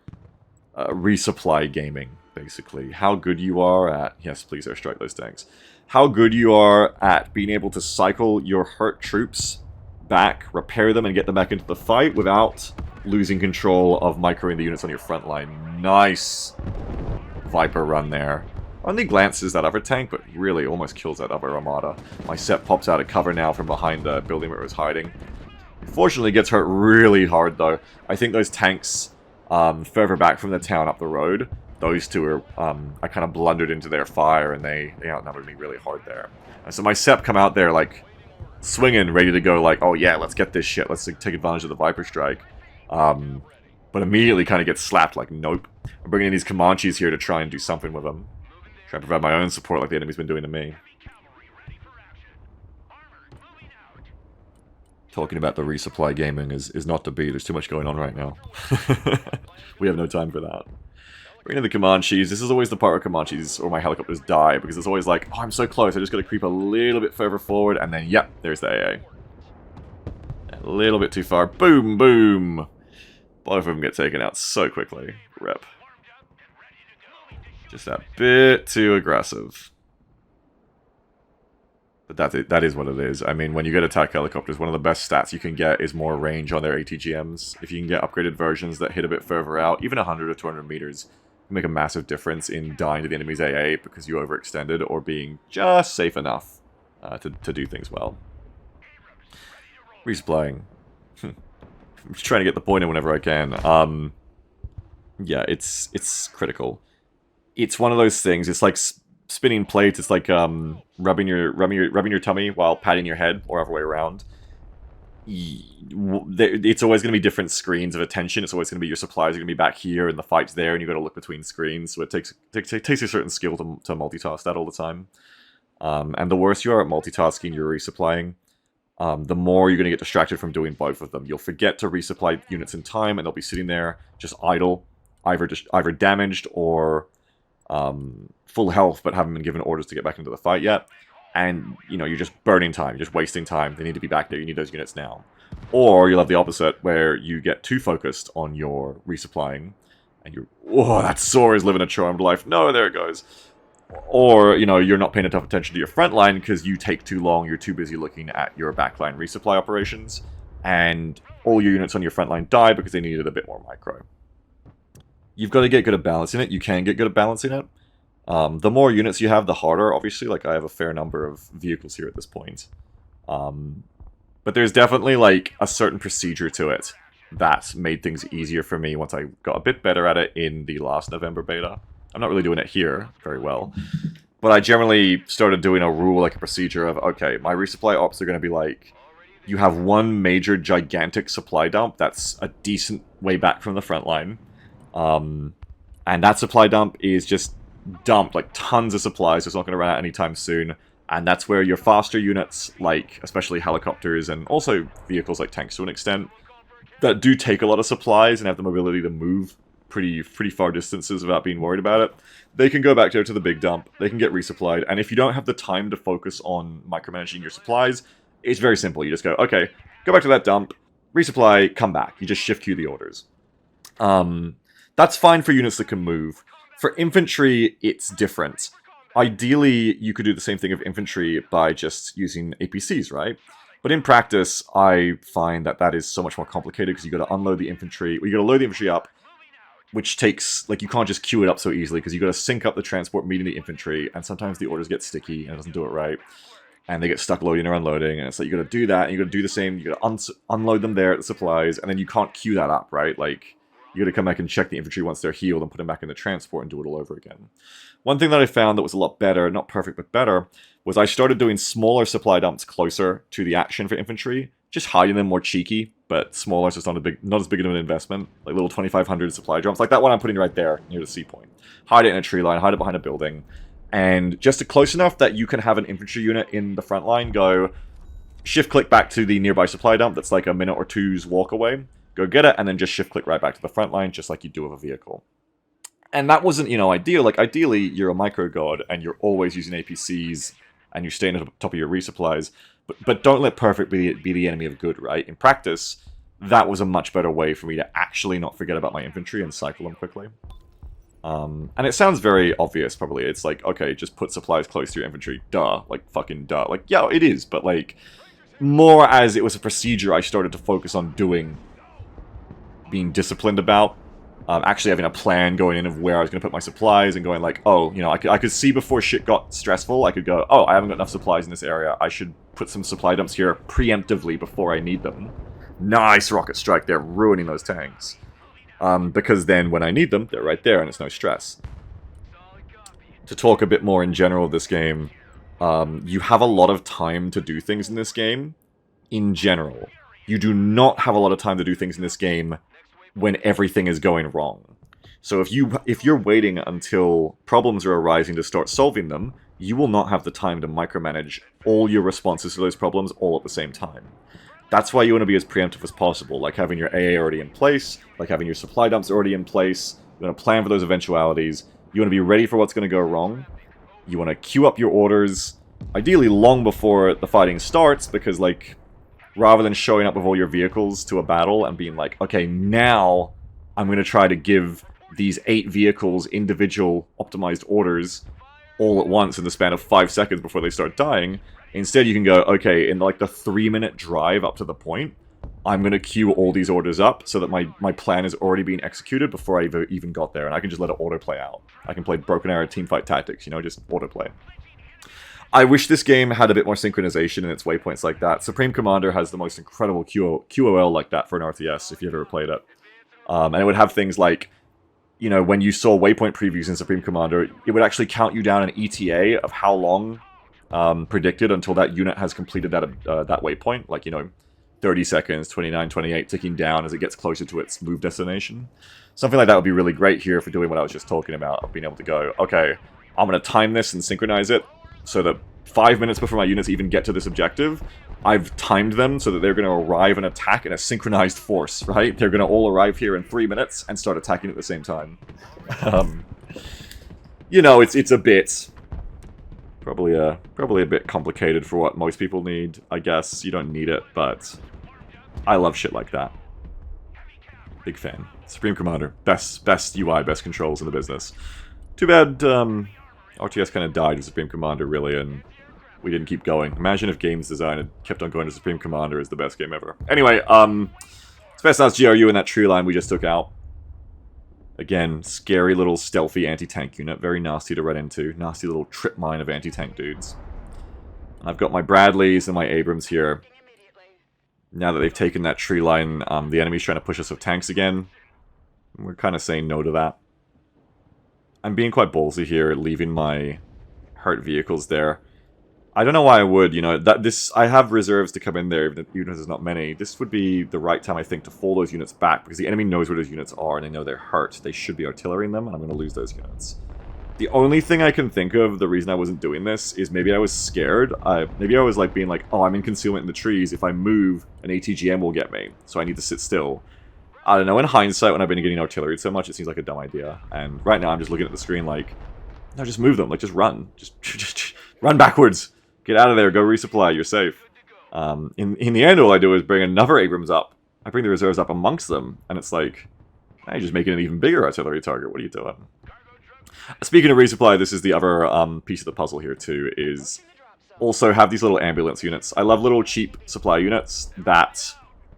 resupply gaming, basically. How good you are at... Yes, please airstrike those tanks. How good you are at being able to cycle your hurt troops back, repair them, and get them back into the fight without losing control of microing the units on your front line. Nice Viper run there. Only glances that other tank, but really almost kills that other armada. My set pops out of cover now from behind the building where it was hiding. Fortunately, gets hurt really hard, though. I think those tanks further back from the town up the road, those two are, I kind of blundered into their fire, and they outnumbered me really hard there. And so my Sep come out there, like, swinging, ready to go, like, oh yeah, let's get this shit, let's take advantage of the Viper Strike. But immediately kind of gets slapped, like, nope. I'm bringing in these Comanches here to try and do something with them. Try to provide my own support like the enemy's been doing to me. Talking about the resupply gaming is not to be, there's too much going on right now. We have no time for that. Bringing in the Comanches. This is always the part where Comanches or my helicopters die, because it's always like, oh, I'm so close, I just gotta creep a little bit further forward, and then, yep, there's the AA. A little bit too far. Boom, boom! Both of them get taken out so quickly. Rip. Just that bit too aggressive. But that is what it is. I mean, when you get attack helicopters, one of the best stats you can get is more range on their ATGMs. If you can get upgraded versions that hit a bit further out, even 100 or 200 meters, can make a massive difference in dying to the enemy's AA because you overextended, or being just safe enough to do things well. Resupplying. I'm just trying to get the point in whenever I can. Yeah, it's critical. It's one of those things. It's like spinning plates. It's like rubbing your tummy while patting your head, or other way around. It's always going to be different screens of attention. It's always going to be your supplies are going to be back here and the fight's there, and you got to look between screens. So it takes a certain skill to multitask that all the time. And the worse you are at multitasking, you're resupplying, the more you're going to get distracted from doing both of them. You'll forget to resupply units in time, and they'll be sitting there just idle, either damaged or full health, but haven't been given orders to get back into the fight yet. And, you know, you're just burning time. You're just wasting time. They need to be back there. You need those units now. Or you'll have the opposite, where you get too focused on your resupplying, and you're, oh, that SOR is living a charmed life. No, there it goes. Or, you know, you're not paying enough attention to your front line because you take too long. You're too busy looking at your backline resupply operations, and all your units on your front line die because they needed a bit more micro. You've got to get good at balancing it. You can get good at balancing it. The more units you have, the harder, obviously. Like, I have a fair number of vehicles here at this point. But there's definitely, like, a certain procedure to it that made things easier for me once I got a bit better at it in the last November beta. I'm not really doing it here very well. But I generally started doing a rule, like a procedure of, okay, my resupply ops are going to be like, you have one major gigantic supply dump that's a decent way back from the front line. And that supply dump is just dumped, like tons of supplies. It's not going to run out anytime soon. And that's where your faster units, like especially helicopters and also vehicles like tanks to an extent, that do take a lot of supplies and have the mobility to move pretty far distances without being worried about it, they can go back there to the big dump, they can get resupplied, and if you don't have the time to focus on micromanaging your supplies, it's very simple. You just go, okay, go back to that dump, resupply, come back. You just shift queue the orders. That's fine for units that can move. For infantry, it's different. Ideally, you could do the same thing of infantry by just using APCs, right? But in practice, I find that that is so much more complicated because you got to unload the infantry, or you got to load the infantry up, which takes, like, you can't just queue it up so easily because you got to sync up the transport meeting the infantry, and sometimes the orders get sticky and it doesn't do it right, and they get stuck loading or unloading, and it's like you got to do that, and you got to do the same, you got to unload them there at the supplies, and then you can't queue that up, right? Like, you got to come back and check the infantry once they're healed and put them back in the transport and do it all over again. One thing that I found that was a lot better, not perfect but better, was I started doing smaller supply dumps closer to the action for infantry, just hiding them more cheeky, but smaller, so it's not as big of an investment. Like little 2,500 supply drops, like that one I'm putting right there near the C point. Hide it in a tree line, hide it behind a building, and just close enough that you can have an infantry unit in the front line go shift-click back to the nearby supply dump that's like a minute or two's walk away, go get it, and then just shift-click right back to the front line, just like you do with a vehicle. And that wasn't, you know, ideal. Like, ideally, you're a micro god, and you're always using APCs, and you're staying at the top of your resupplies. But don't let perfect be the enemy of good, right? In practice, that was a much better way for me to actually not forget about my infantry and cycle them quickly. And it sounds very obvious, probably. It's like, okay, just put supplies close to your infantry. Duh. Like, fucking duh. Like, yeah, it is, but, like, more as it was a procedure I started to focus on doing, being disciplined about. Actually having a plan going in of where I was going to put my supplies and going like, oh, you know, I could see before shit got stressful, I could go, oh, I haven't got enough supplies in this area. I should put some supply dumps here preemptively before I need them. Nice rocket strike there, ruining those tanks. Because then when I need them, they're right there and it's no stress. To talk a bit more in general of this game, you have a lot of time to do things in this game. In general. You do not have a lot of time to do things in this game when everything is going wrong. So if you're waiting until problems are arising to start solving them, you will not have the time to micromanage all your responses to those problems all at the same time. That's why you want to be as preemptive as possible, like having your AA already in place, like having your supply dumps already in place. You want to plan for those eventualities. You want to be ready for what's going to go wrong. You want to queue up your orders, ideally long before the fighting starts, because, like, rather than showing up with all your vehicles to a battle and being like, okay, now I'm going to try to give these 8 vehicles individual optimized orders all at once in the span of 5 seconds before they start dying. Instead, you can go, okay, in like the 3-minute drive up to the point, I'm going to queue all these orders up so that my plan is already being executed before I even got there, and I can just let it autoplay out. I can play Broken Arrow teamfight tactics, you know, just autoplay. I wish this game had a bit more synchronization in its waypoints like that. Supreme Commander has the most incredible QOL like that for an RTS, if you've ever played it. And it would have things like, you know, when you saw waypoint previews in Supreme Commander, it would actually count you down an ETA of how long predicted until that unit has completed that waypoint. Like, you know, 30 seconds, 29, 28, ticking down as it gets closer to its move destination. Something like that would be really great here for doing what I was just talking about, of being able to go, okay, I'm going to time this and synchronize it so that 5 minutes before my units even get to this objective, I've timed them so that they're going to arrive and attack in a synchronized force, right? They're going to all arrive here in 3 minutes and start attacking at the same time. You know, it's a bit... Probably a bit complicated for what most people need, I guess. You don't need it, but I love shit like that. Big fan. Supreme Commander. Best UI, best controls in the business. Too bad RTS kind of died with Supreme Commander, really, and we didn't keep going. Imagine if games design had kept on going to Supreme Commander as the best game ever. Anyway, Specialized GRU in that tree line we just took out. Again, scary little stealthy anti-tank unit. Very nasty to run into. Nasty little trip mine of anti-tank dudes. I've got my Bradleys and my Abrams here. Now that they've taken that tree line, the enemy's trying to push us with tanks again. We're kind of saying no to that. I'm being quite ballsy here, leaving my hurt vehicles there. I don't know why I would, you know, I have reserves to come in there, even if there's not many. This would be the right time, I think, to fall those units back, because the enemy knows where those units are, and they know they're hurt. They should be artillerying them, and I'm going to lose those units. The only thing I can think of, the reason I wasn't doing this, is maybe I was scared. Maybe I was like being like, oh, I'm in concealment in the trees. If I move, an ATGM will get me, so I need to sit still. I don't know, in hindsight, when I've been getting artillery so much, it seems like a dumb idea. And right now, I'm just looking at the screen like, no, just move them. Like, just run. Just run backwards. Get out of there, go resupply, you're safe. In the end, all I do is bring another Abrams up. I bring the reserves up amongst them, and it's like, hey, you're just making an even bigger artillery target. What are you doing? Speaking of resupply, this is the other piece of the puzzle here too, is also have these little ambulance units. I love little cheap supply units that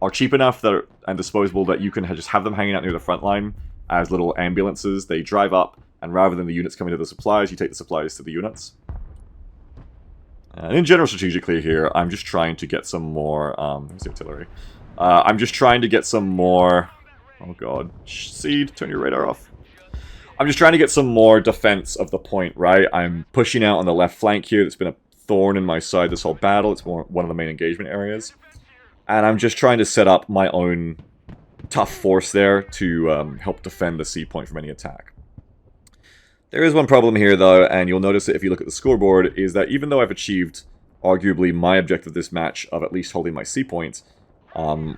are cheap enough and disposable that you can just have them hanging out near the front line as little ambulances. They drive up, and rather than the units coming to the supplies, you take the supplies to the units. And in general, strategically here, I'm just trying to get some more, where's the artillery? I'm just trying to get some more, oh god, Seed, turn your radar off. I'm just trying to get some more defense of the point, right? I'm pushing out on the left flank here. That's been a thorn in my side this whole battle. It's one of the main engagement areas. And I'm just trying to set up my own tough force there to help defend the C point from any attack. There is one problem here, though, and you'll notice it if you look at the scoreboard, is that even though I've achieved, arguably, my objective this match of at least holding my C points,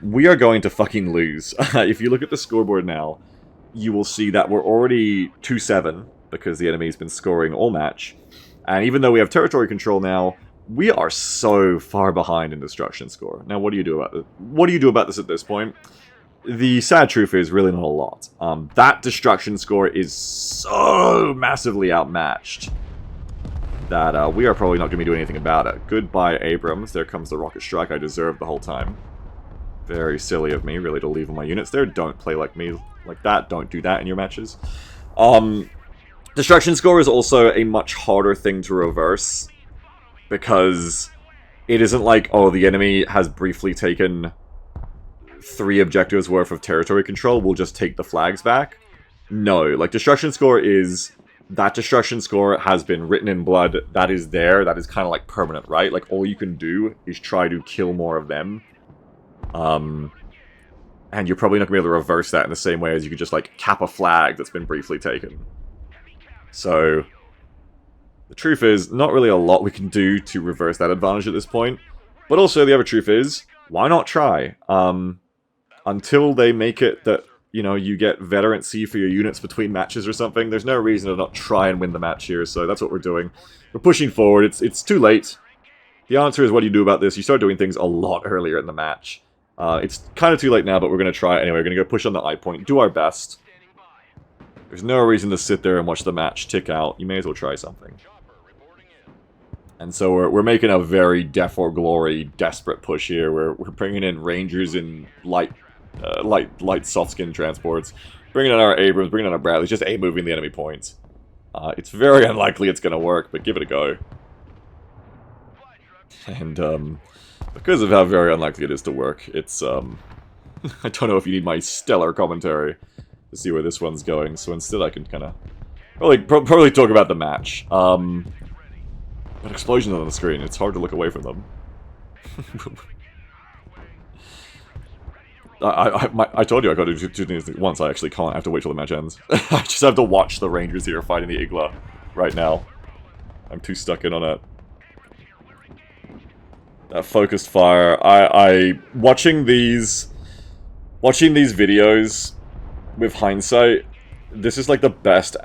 we are going to fucking lose. If you look at the scoreboard now, you will see that we're already 2-7, because the enemy's been scoring all match. And even though we have territory control now, we are so far behind in destruction score. Now, what do you do about it? What do you do about this at this point? The sad truth is really not a lot. That destruction score is so massively outmatched that we are probably not going to be doing anything about it. Goodbye, Abrams. There comes the rocket strike I deserved the whole time. Very silly of me, really, to leave my units there. Don't play like me like that. Don't do that in your matches. Destruction score is also a much harder thing to reverse, because it isn't like, oh, the enemy has briefly taken 3 objectives worth of territory control, we'll just take the flags back. No, like, destruction score is... That destruction score has been written in blood. That is there. That is kind of like permanent, right? Like, all you can do is try to kill more of them. And you're probably not going to be able to reverse that in the same way as you could just, like, cap a flag that's been briefly taken. So, the truth is, not really a lot we can do to reverse that advantage at this point. But also, the other truth is, why not try? Until they make it that, you know, you get veteran C for your units between matches or something, there's no reason to not try and win the match here, so that's what we're doing. We're pushing forward. It's too late. The answer is, what do you do about this? You start doing things a lot earlier in the match. It's kind of too late now, but we're going to try it anyway. We're going to go push on the I point, do our best. There's no reason to sit there and watch the match tick out. You may as well try something. And so we're making a very Death or Glory desperate push here. We're bringing in Rangers in light soft skin transports, bringing in our Abrams, bringing in our Bradleys, just moving the enemy points. It's very unlikely it's going to work, but give it a go. And because of how very unlikely it is to work, it's I don't know if you need my stellar commentary to see where this one's going. So instead, I can kind of probably talk about the match. But explosions on the screen, it's hard to look away from them. I told you I got to do two things at once. I actually can't. I have to wait till the match ends. I just have to watch the Rangers here fighting the Igla right now. I'm too stuck in on it. That focused fire. Watching these videos with hindsight, this is like the best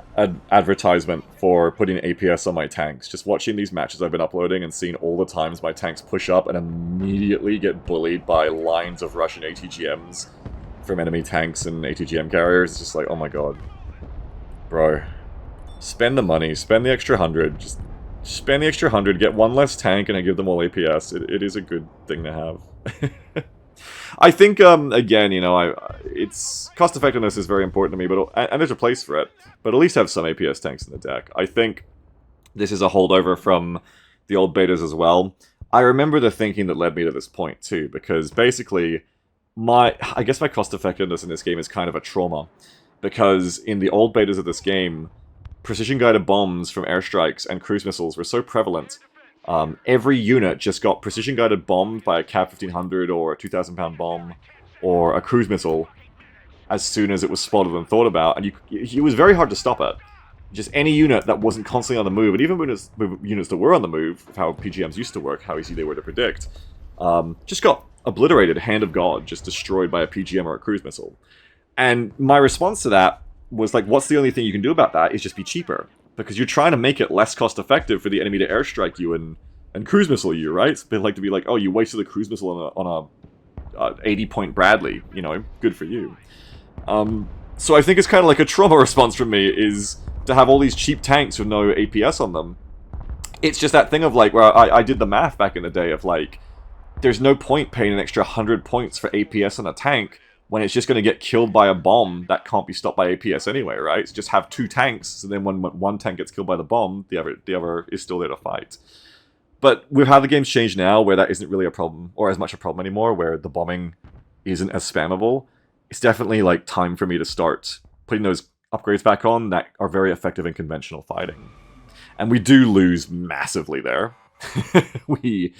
advertisement for putting APS on my tanks. Just watching these matches I've been uploading and seeing all the times my tanks push up and immediately get bullied by lines of Russian ATGMs from enemy tanks and ATGM carriers. It's just like, oh my god. Bro. Spend the money. Spend the extra 100. Just spend the extra 100. Get one less tank and I give them all APS. It is a good thing to have. I think, again, you know, it's cost effectiveness is very important to me, but and there's a place for it. But at least have some APS tanks in the deck. I think this is a holdover from the old betas as well. I remember the thinking that led me to this point too, because basically, I guess my cost effectiveness in this game is kind of a trauma, because in the old betas of this game, precision guided bombs from airstrikes and cruise missiles were so prevalent. Every unit just got precision-guided bombed by a CAV 1500 or a 2,000-pound bomb or a cruise missile as soon as it was spotted and thought about, and it was very hard to stop it. Just any unit that wasn't constantly on the move, and even units that were on the move, how PGMs used to work, how easy they were to predict, just got obliterated, hand of God, just destroyed by a PGM or a cruise missile. And my response to that was like, what's the only thing you can do about that is just be cheaper. Because you're trying to make it less cost-effective for the enemy to airstrike you and cruise missile you, right? It's a bit like to be like, oh, you wasted a cruise missile on a 80-point Bradley. You know, good for you. So I think it's kind of like a trauma response from me, is to have all these cheap tanks with no APS on them. It's just that thing of like, where I did the math back in the day of like, there's no point paying an extra 100 points for APS on a tank when it's just going to get killed by a bomb that can't be stopped by APS anyway, right? So just have two tanks, so then when one tank gets killed by the bomb, the other is still there to fight. But with how the game's changed now, where that isn't really a problem, or as much a problem anymore, where the bombing isn't as spammable, it's definitely like time for me to start putting those upgrades back on that are very effective in conventional fighting. And we do lose massively there. we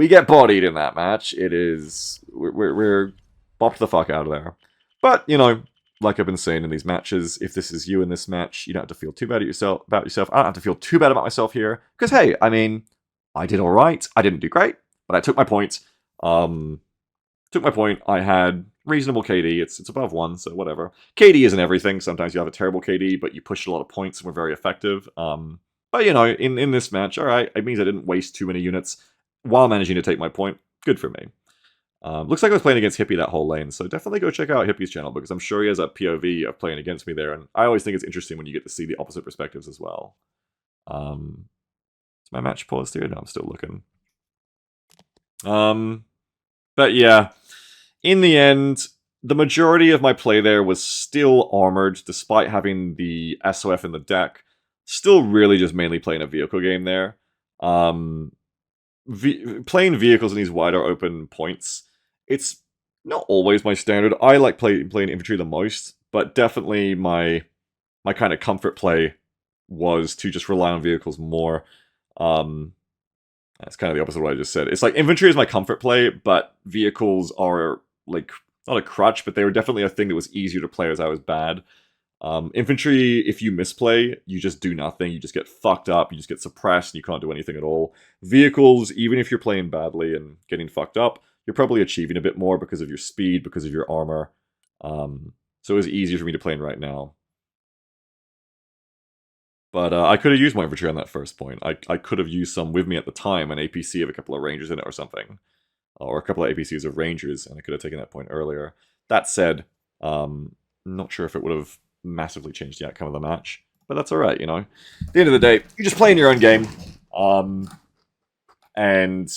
get bodied in that match. It is... We're bopped the fuck out of there. But, you know, like I've been saying in these matches, if this is you in this match, you don't have to feel too bad about yourself. I don't have to feel too bad about myself here. Because, hey, I mean, I did alright. I didn't do great, but I took my point. I had reasonable KD. It's above 1, so whatever. KD isn't everything. Sometimes you have a terrible KD, but you pushed a lot of points and were very effective. But, you know, in this match, alright, it means I didn't waste too many units while managing to take my point. Good for me. Looks like I was playing against Hippie that whole lane, so definitely go check out Hippie's channel, because I'm sure he has a POV of playing against me there, and I always think it's interesting when you get to see the opposite perspectives as well. Is my match paused here? No, I'm still looking. But yeah, in the end, the majority of my play there was still armored, despite having the SOF in the deck. Still really just mainly playing a vehicle game there. Playing vehicles in these wider open points, it's not always my standard. I like playing infantry the most, but definitely my kind of comfort play was to just rely on vehicles more. That's kind of the opposite of what I just said. It's like infantry is my comfort play, but vehicles are like not a crutch, but they were definitely a thing that was easier to play as I was bad. Infantry, if you misplay, you just do nothing. You just get fucked up. You just get suppressed, and you can't do anything at all. Vehicles, even if you're playing badly and getting fucked up, you're probably achieving a bit more because of your speed, because of your armor. So it was easier for me to play in right now. But I could have used my infantry on that first point. I could have used some with me at the time, an APC of a couple of Rangers in it or something. Or a couple of APCs of Rangers, and I could have taken that point earlier. That said, not sure if it would have massively changed the outcome of the match. But that's alright, you know. At the end of the day, you're just playing your own game. And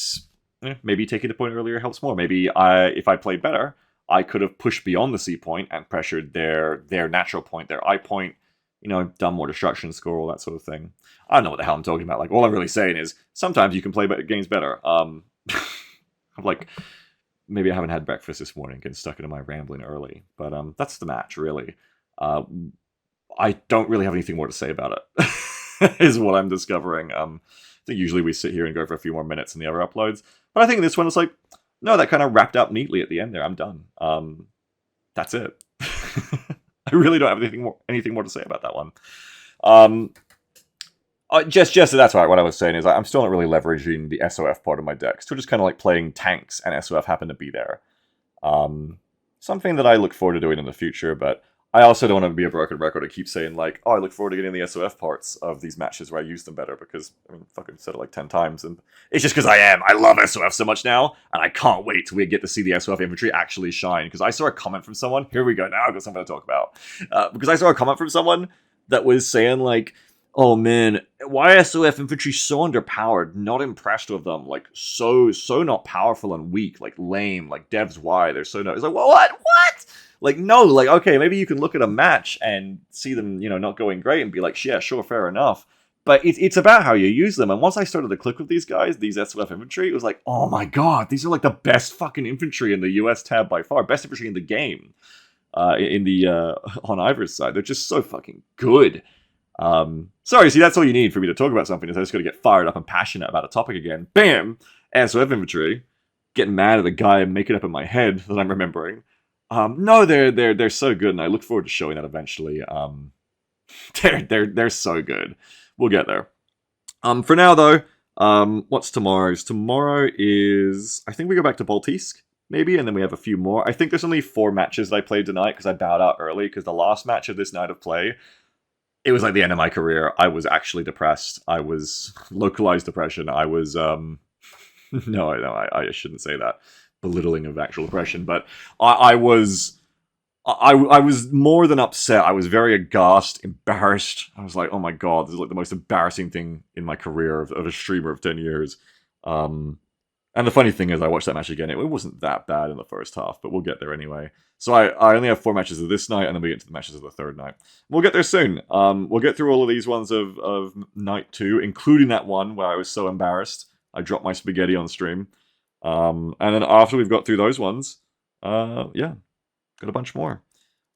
maybe taking the point earlier helps more. Maybe if I played better, I could have pushed beyond the C point and pressured their natural point, their I point, done more destruction score, all that sort of thing. I don't know what the hell I'm talking about. Like, all I'm really saying is sometimes you can play games better. I'm like, maybe I haven't had breakfast this morning, getting stuck into my rambling early. But that's the match, really. I don't really have anything more to say about it, is what I'm discovering. I think usually we sit here and go for a few more minutes in the other uploads. But I think this one is like, no, that kind of wrapped up neatly at the end there. I'm done. That's it. I really don't have anything more to say about that one. Just that's right. What I was saying is I'm still not really leveraging the SOF part of my deck. Still just kind of like playing tanks, and SOF happen to be there. Something that I look forward to doing in the future, but I also don't want to be a broken record to keep saying like, oh, I look forward to getting the SOF parts of these matches where I use them better, because I mean, fucking said it like 10 times, and it's just because I love SOF so much now, and I can't wait till we get to see the SOF infantry actually shine. Because I saw a comment from someone. Here we go. Now I've got something to talk about. Because I saw a comment from someone that was saying like, oh man, why are SOF infantry so underpowered? Not impressed with them. Like, so not powerful and weak. Like, lame. Like, devs, why? They're so no. It's like, what? Like, no. Like, okay, maybe you can look at a match and see them, not going great and be like, yeah, sure, fair enough. But it's about how you use them. And once I started to click with these guys, these SOF infantry, it was like, oh my god, these are like the best fucking infantry in the US tab by far. Best infantry in the game. On either's side. They're just so fucking good. Sorry, see, that's all you need for me to talk about something, is I just gotta get fired up and passionate about a topic again. Bam! SOF infantry. Getting mad at the guy and making up in my head that I'm remembering. No, they're so good, and I look forward to showing that eventually. They're so good. We'll get there. For now though, what's tomorrow's? Tomorrow is, I think we go back to Baltisk, maybe, and then we have a few more. I think there's only 4 matches that I played tonight because I bowed out early, because the last match of this night of play, it was like the end of my career. I was actually depressed. I was localized depression. I was no, I shouldn't say that. Belittling of actual depression, but I was more than upset. I was very aghast, embarrassed. I was like, oh my god, this is like the most embarrassing thing in my career of a streamer of 10 years. And the funny thing is, I watched that match again. It wasn't that bad in the first half, but we'll get there anyway. So I only have 4 matches of this night, and then we get into the matches of the third night. We'll get there soon. We'll get through all of these ones of night 2, including that one where I was so embarrassed I dropped my spaghetti on stream. And then after we've got through those ones, yeah, got a bunch more.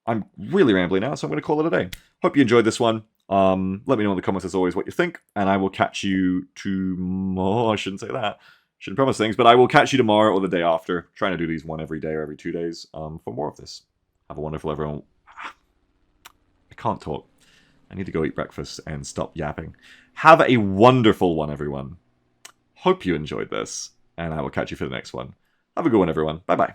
I'm really rambling now, so I'm going to call it a day. Hope you enjoyed this one. Let me know in the comments as always what you think, and I will catch you tomorrow. I shouldn't say that. Shouldn't promise things, but I will catch you tomorrow or the day after. Trying to do these one every day or every 2 days for more of this. Have a wonderful everyone. I can't talk. I need to go eat breakfast and stop yapping. Have a wonderful one, everyone. Hope you enjoyed this, and I will catch you for the next one. Have a good one, everyone. Bye-bye.